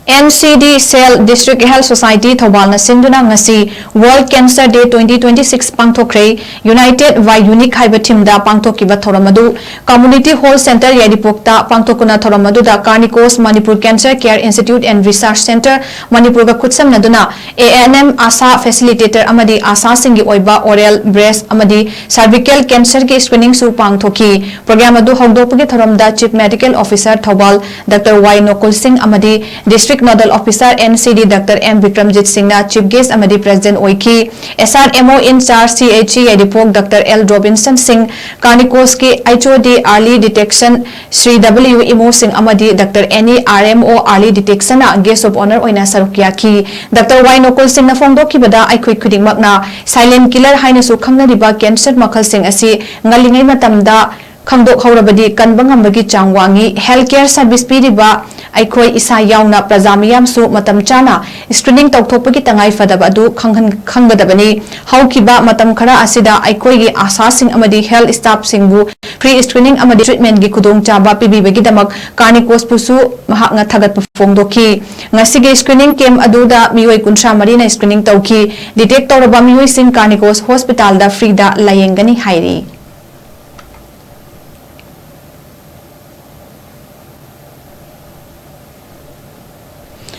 NCD Cell District Health Society Thoubal na Shinduna Ngashi World Cancer Day 2026 Pangthokhre United by Unique haiba thimda pangthokiba thoramadu Community Hall Center Yadipokta pangthokuna thoramadu da Carnicos Manipur Cancer Care Institute and Research Center Manipur ga khutsam naduna ANM ASA Facilitator amadi ASA singi oiba oral breast amadi cervical cancer ke screening su pangthoki program adu hongdopagi thoramda Chief Medical Officer Thoubal Dr. Y Nokul Singh amadi District Nodal Officer NCD Dr. M. Vikramjit Singh na Chief Guest amadi President Oiki SRMO in charge CHE Yadipok Dr. L. Robinson Singh Carnicos ke HOD Early Detection Sri W. Imo Singh amadi Dr. NE RMO Early Detection na Guest of Honor oina sarukya ki Dr. Y Nokul Singh na phongdo ki bada aikhoi khuding makna silent killer haina su khangnariba cancer makhal sing asi ngalingai matamda khangdok haurabadi kanbangambagi changwangi healthcare service piriba aikhoi isa yauna prajamiyam su matam chana screening tawthopagi tangai fadaba adu khanggadabani haukiba matam khara asida aikhoi gi asa sing amadi health staff singbu free screening amadi treatment gi khudong chaba pibibagi damak Carnicos pusu mahakna thagat phongdoki ngasigi screening camp aduda mioi kunsha marina screening tawki detect tawraba mioi sing Carnicos hospital da free da layengani hairi